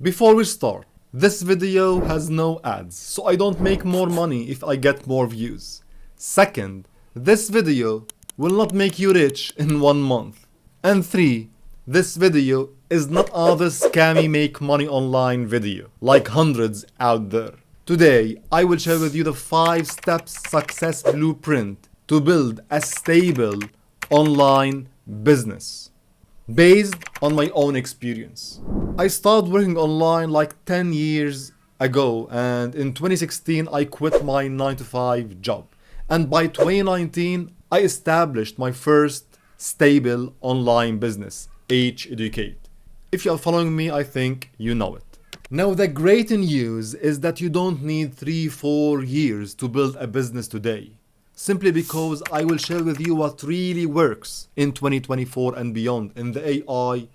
Before we start, this video has no ads, so I don't make more money if I get more views. Second, this video will not make you rich in 1 month. And 3, this video is not another scammy make money online video, like hundreds out there. Today, I will share with you the 5 steps success blueprint to build a stable online business based on my own experience. I started working online like 10 years ago, and in 2016 I quit my 9 to 5 job. And by 2019 I established my first stable online business, H Educate. If you are following me, I think you know it. Now the great news is that you don't need 3-4 years to build a business today. Simply because I will share with you what really works in 2024 and beyond in the AI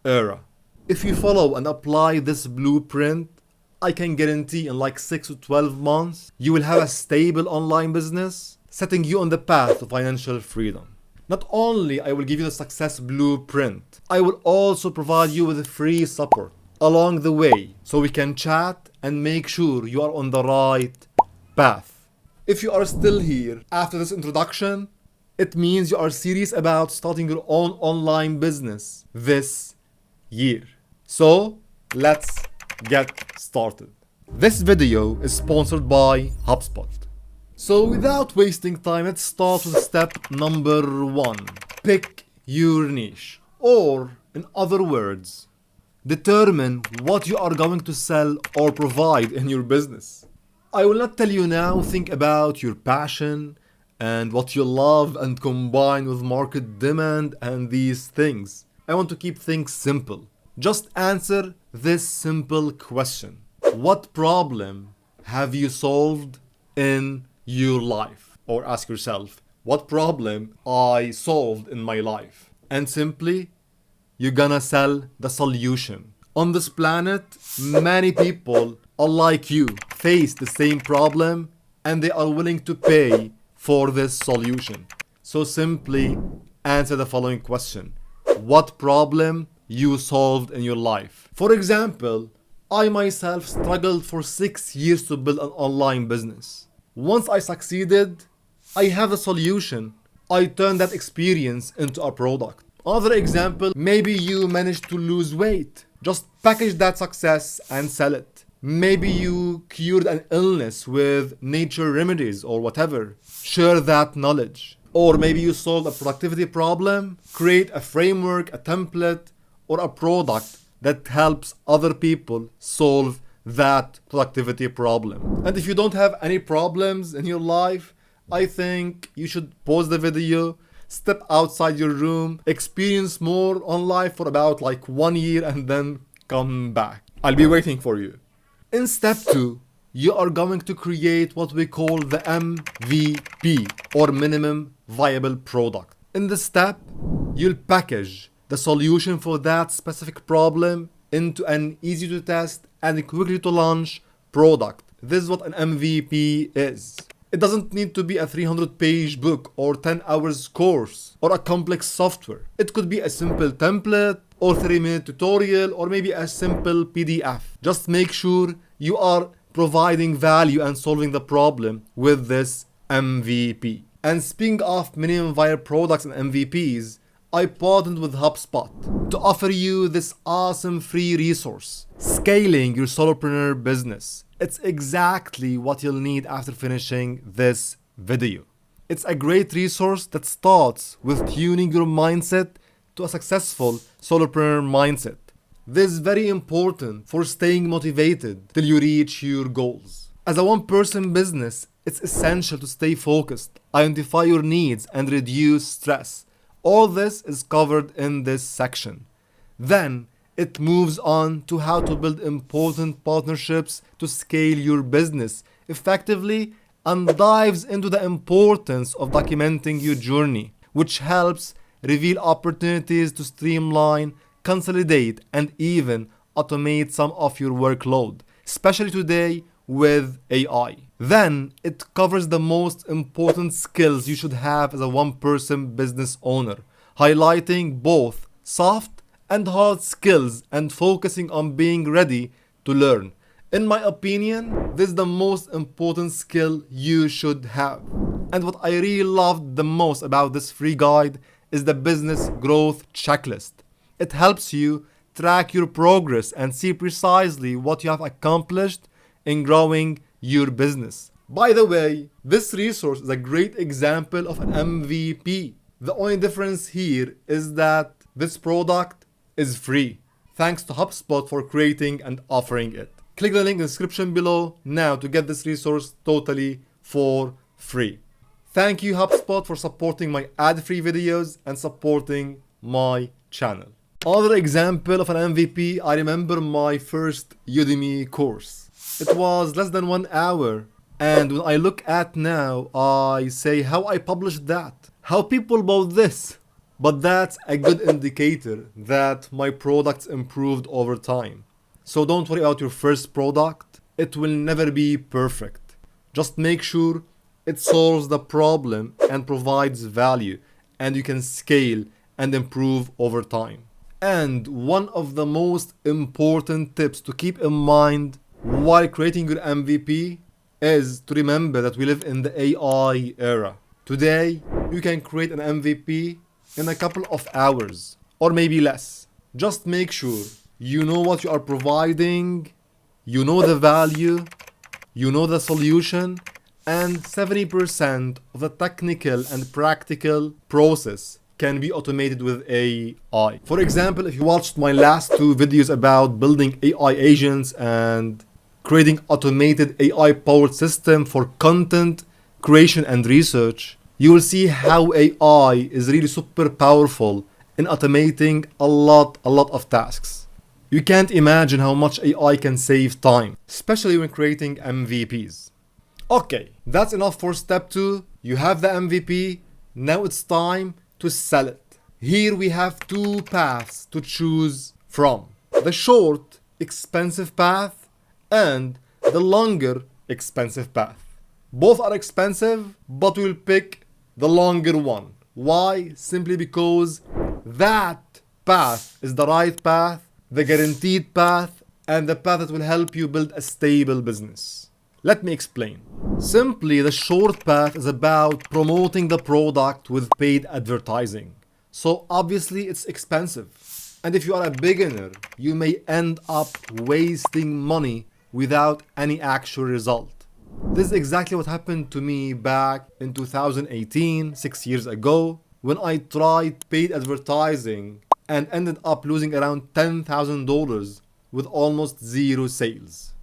era. If you follow and apply this blueprint, I can guarantee in like 6 to 12 months, you will have a stable online business, setting you on the path to financial freedom. Not only I will give you the success blueprint, I will also provide you with free support along the way, so we can chat and make sure you are on the right path. If you are still here after this introduction, it means you are serious about starting your own online business this year. So let's get started. This video is sponsored by HubSpot. So without wasting time, let's start with step number 1. Pick your niche. Or in other words, determine what you are going to sell or provide in your business. I will not tell you now, think about your passion and what you love and combine with market demand and these things. I want to keep things simple. Just answer this simple question. What problem have you solved in your life? Or ask yourself, what problem I solved in my life? And simply, you're gonna sell the solution. On this planet, many people unlike you face the same problem and they are willing to pay for this solution. So simply answer the following question. What problem you solved in your life? For example, I myself struggled for 6 years to build an online business. Once I succeeded, I have a solution. I turned that experience into a product. Another example, maybe you managed to lose weight. Just package that success and sell it. Maybe you cured an illness with nature remedies or whatever. Share that knowledge. Or maybe you solved a productivity problem. Create a framework, a template, or a product that helps other people solve that productivity problem. And if you don't have any problems in your life, I think you should pause the video, step outside your room, experience more on life for about like 1 year and then come back. I'll be waiting for you. In step 2, you are going to create what we call the MVP or minimum viable product. In this step, you'll package the solution for that specific problem into an easy to test and quickly to launch product. This is what an MVP is. It doesn't need to be a 300-page book or 10 hours course or a complex software. It could be a simple template or 3-minute tutorial or maybe a simple PDF. Just make sure you are providing value and solving the problem with this MVP. And speaking of minimum viable products and MVPs, I partnered with HubSpot to offer you this awesome free resource, Scaling Your Solopreneur Business. It's exactly what you'll need after finishing this video. It's a great resource that starts with tuning your mindset to a successful solopreneur mindset. This is very important for staying motivated till you reach your goals. As a one-person business, it's essential to stay focused, identify your needs, and reduce stress. All this is covered in this section. Then, it moves on to how to build important partnerships to scale your business effectively and dives into the importance of documenting your journey, which helps reveal opportunities to streamline, consolidate, and even automate some of your workload, especially today with AI. Then it covers the most important skills you should have as a one-person business owner, highlighting both soft and hard skills and focusing on being ready to learn. In my opinion, this is the most important skill you should have. And what I really loved the most about this free guide is the business growth checklist. It helps you track your progress and see precisely what you have accomplished in growing your business. By the way, this resource is a great example of an MVP. The only difference here is that this product is free. Thanks to HubSpot for creating and offering it. Click the link in the description below now to get this resource totally for free. Thank you HubSpot for supporting my ad-free videos and supporting my channel. Another example of an MVP, I remember my first Udemy course. It was less than 1 hour. And when I look at now, I say how I published that. How people bought this. But that's a good indicator that my products improved over time. So don't worry about your first product. It will never be perfect. Just make sure it solves the problem and provides value, and you can scale and improve over time. And one of the most important tips to keep in mind while creating your MVP is to remember that we live in the AI era. Today, you can create an MVP in a couple of hours or maybe less. Just make sure you know what you are providing, you know the value, you know the solution, and 70% of the technical and practical process can be automated with AI. For example, if you watched my last 2 videos about building AI agents and creating automated AI-powered system for content creation and research, you will see how AI is really super powerful in automating a lot of tasks. You can't imagine how much AI can save time, especially when creating MVPs. Okay, that's enough for step 2. You have the MVP, now it's time to sell it. Here we have 2 paths to choose from. The short, expensive path and the longer, expensive path. Both are expensive, but we'll pick the longer one. Why? Simply because that path is the right path, the guaranteed path, and the path that will help you build a stable business. Let me explain. Simply, the short path is about promoting the product with paid advertising. So obviously it's expensive. And if you are a beginner, you may end up wasting money without any actual result. This is exactly what happened to me back in 2018, 6 years ago, when I tried paid advertising and ended up losing around $10,000 with almost 0 sales.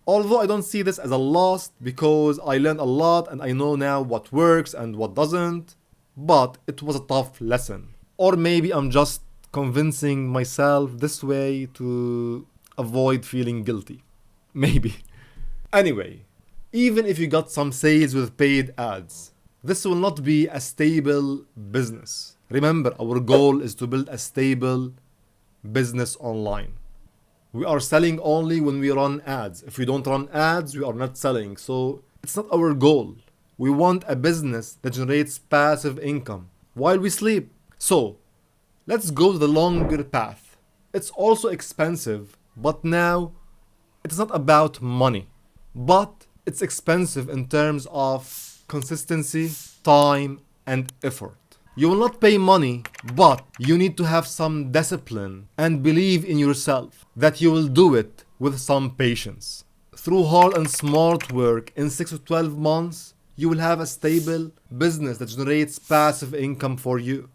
Although I don't see this as a loss because I learned a lot and I know now what works and what doesn't, but it was a tough lesson. Or maybe I'm just convincing myself this way to avoid feeling guilty. Maybe. Anyway, even if you got some sales with paid ads, this will not be a stable business. Remember, our goal is to build a stable business online. We are selling only when we run ads. If we don't run ads, we are not selling. So it's not our goal. We want a business that generates passive income while we sleep. So let's go to the longer path. It's also expensive, but now it's not about money, but it's expensive in terms of consistency, time, and effort. You will not pay money, but you need to have some discipline and believe in yourself that you will do it with some patience. Through hard and smart work, in 6 to 12 months, you will have a stable business that generates passive income for you,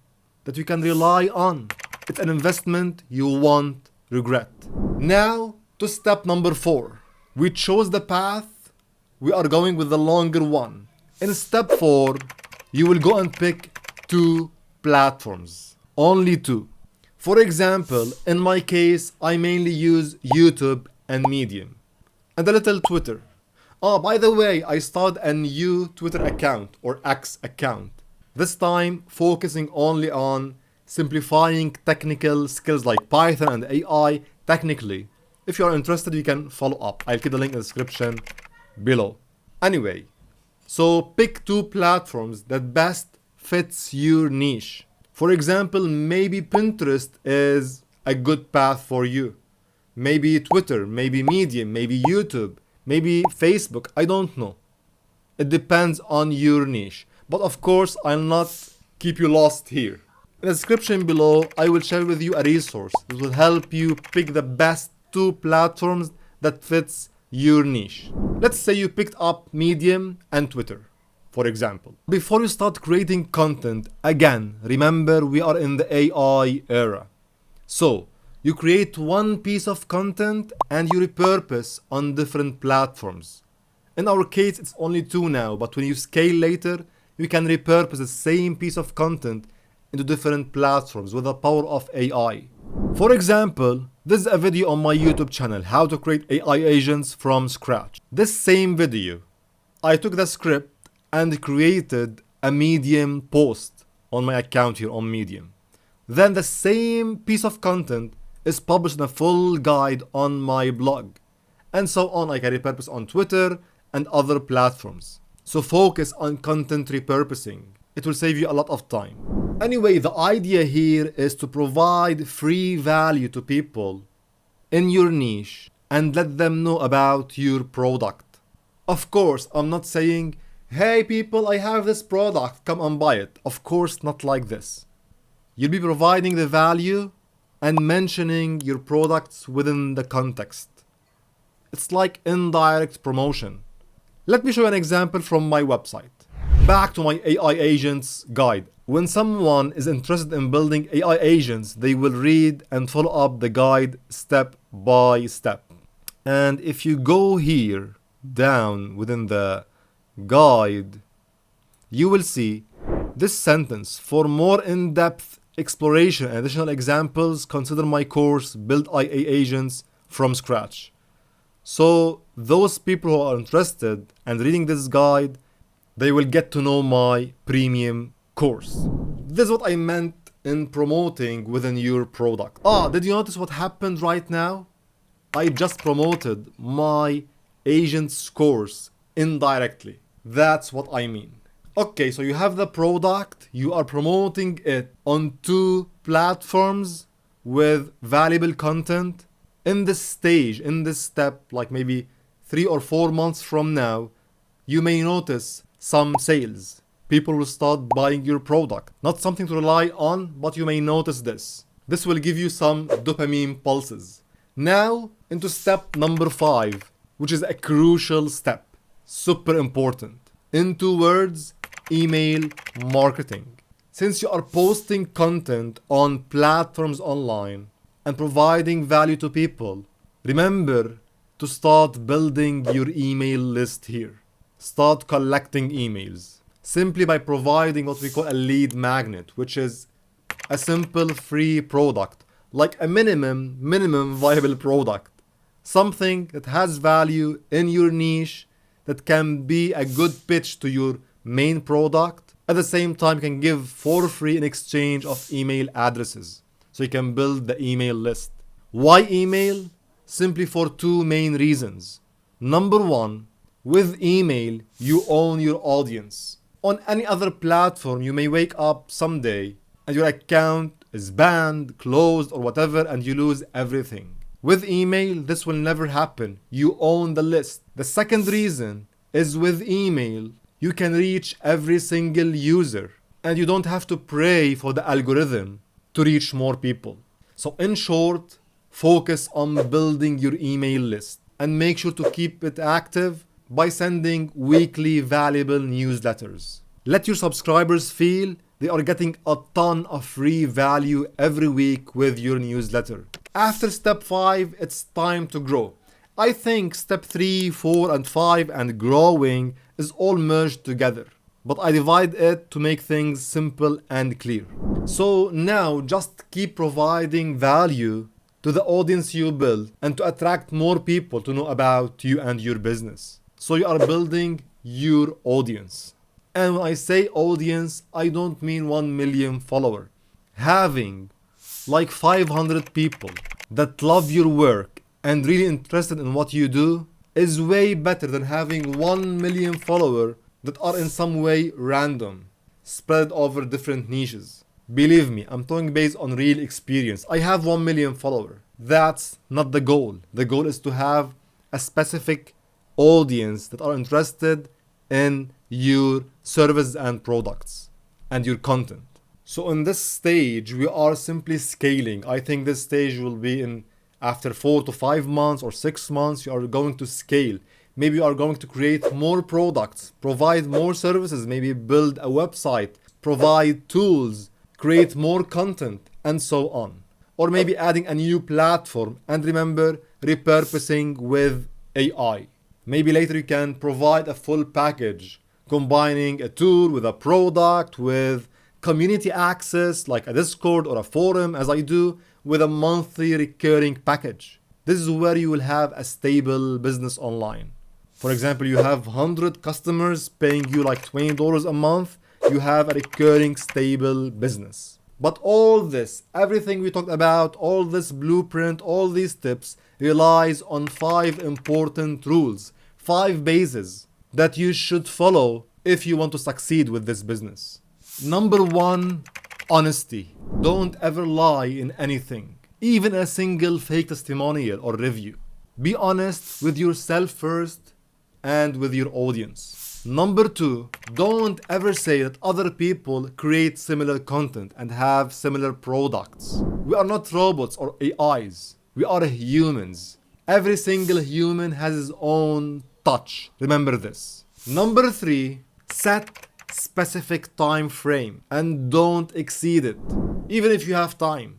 that you can rely on. It's an investment you won't regret. Now, to step number 4. We chose the path, we are going with the longer one. In step 4, you will go and pick 2 platforms. Only 2. For example, in my case, I mainly use YouTube and Medium. And a little Twitter. Oh, by the way, I started a new Twitter account or X account. This time focusing only on simplifying technical skills like Python and AI technically. If you are interested, you can follow up. I'll keep the link in the description below. Anyway, so pick 2 platforms that best fits your niche. For example, maybe Pinterest is a good path for you. Maybe Twitter, maybe Medium, maybe YouTube, maybe Facebook, I don't know. It depends on your niche. But of course, I'll not keep you lost here. In the description below, I will share with you a resource that will help you pick the best 2 platforms that fits your niche. Let's say you picked up Medium and Twitter, for example. Before you start creating content, again, remember we are in the AI era. So, you create one piece of content and you repurpose on different platforms. In our case, it's only 2 now, but when you scale later, you can repurpose the same piece of content into different platforms with the power of AI. For example, this is a video on my YouTube channel, how to create AI agents from scratch. This same video, I took the script and created a Medium post on my account here on Medium. Then the same piece of content is published in a full guide on my blog. And so on, I can repurpose on Twitter and other platforms. So focus on content repurposing. It will save you a lot of time. Anyway, the idea here is to provide free value to people in your niche and let them know about your product. Of course, I'm not saying, hey people, I have this product, come and buy it. Of course, not like this. You'll be providing the value and mentioning your products within the context. It's like indirect promotion. Let me show you an example from my website. Back to my AI agents guide. When someone is interested in building AI agents, they will read and follow up the guide step by step. And if you go here down within the guide, you will see this sentence: for more in-depth exploration and additional examples, consider my course, Build AI Agents from Scratch. So those people who are interested and reading this guide, they will get to know my premium course. This is what I meant in promoting within your product. Did you notice what happened right now? I just promoted my agent's course indirectly. That's what I mean. Okay, so you have the product, you are promoting it on 2 platforms with valuable content. In this stage, in this step, like maybe 3 or 4 months from now, you may notice some sales. People will start buying your product. Not something to rely on, but you may notice this. This will give you some dopamine pulses. Now, into step number 5, which is a crucial step. Super important. In 2 words, email marketing. Since you are posting content on platforms online and providing value to people, remember to start building your email list here. Start collecting emails simply by providing what we call a lead magnet, which is a simple free product, like a minimum viable product. Something that has value in your niche, that can be a good pitch to your main product. At the same time, you can give for free in exchange of email addresses. So you can build the email list. Why email? Simply for 2 main reasons. Number 1, with email, you own your audience. On any other platform, you may wake up someday and your account is banned, closed, or whatever, and you lose everything. With email, this will never happen. You own the list. The second reason is with email, you can reach every single user and you don't have to pray for the algorithm to reach more people. So in short, focus on building your email list and make sure to keep it active by sending weekly valuable newsletters. Let your subscribers feel they are getting a ton of free value every week with your newsletter. After step 5, it's time to grow. I think step 3, 4, and 5 and growing is all merged together, but I divide it to make things simple and clear. So now just keep providing value to the audience you build and to attract more people to know about you and your business. So you are building your audience. And when I say audience, I don't mean 1 million followers. Having like 500 people that love your work and really interested in what you do is way better than having 1 million followers that are in some way random, spread over different niches. Believe me, I'm talking based on real experience. I have 1 million followers. That's not the goal. The goal is to have a specific audience that are interested in your services and products and your content. So in this stage, we are simply scaling. I think this stage will be in after 4 to 5 months or 6 months, you are going to scale. Maybe you are going to create more products, provide more services, maybe build a website, provide tools, create more content, and so on. Or maybe adding a new platform, and remember, repurposing with AI. Maybe later you can provide a full package, combining a tool with a product, with community access like a Discord or a forum, as I do, with a monthly recurring package. This is where you will have a stable business online. For example, you have 100 customers paying you like $20 a month, you have a recurring stable business. But all this, everything we talked about, all this blueprint, all these tips relies on 5 important rules, 5 bases that you should follow if you want to succeed with this business. Number 1, honesty. Don't ever lie in anything, even a single fake testimonial or review. Be honest with yourself first and with your audience. Number 2, don't ever say that other people create similar content and have similar products. We are not robots or AIs. We are humans. Every single human has his own touch. Remember this. Number 3, set specific time frame and don't exceed it. Even if you have time,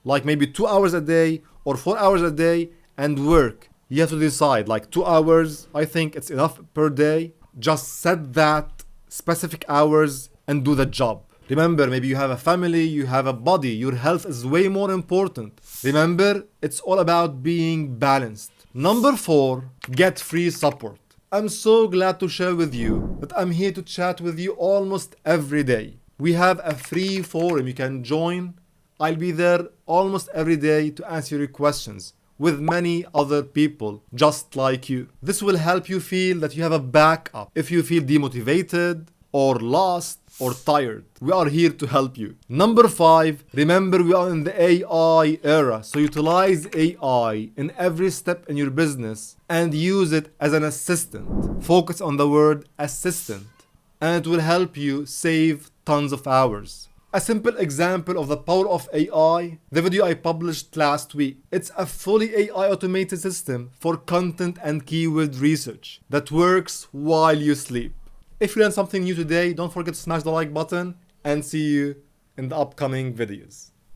like maybe 2 hours a day or 4 hours a day, and work. You have to decide, like 2 hours, I think it's enough per day. Just set that specific hours and do the job. Remember, maybe you have a family, you have a body, your health is way more important. Remember, it's all about being balanced. Number 4, get free support. I'm so glad to share with you that I'm here to chat with you almost every day. We have a free forum you can join. I'll be there almost every day to answer your questions with many other people just like you. This will help you feel that you have a backup if you feel demotivated or lost or tired. We are here to help you. Number 5, remember we are in the AI era, so utilize AI in every step in your business and use it as an assistant. Focus on the word assistant, and it will help you save tons of hours. A simple example of the power of AI, the video I published last week. It's a fully AI automated system for content and keyword research that works while you sleep. If you learned something new today, don't forget to smash the like button and see you in the upcoming videos.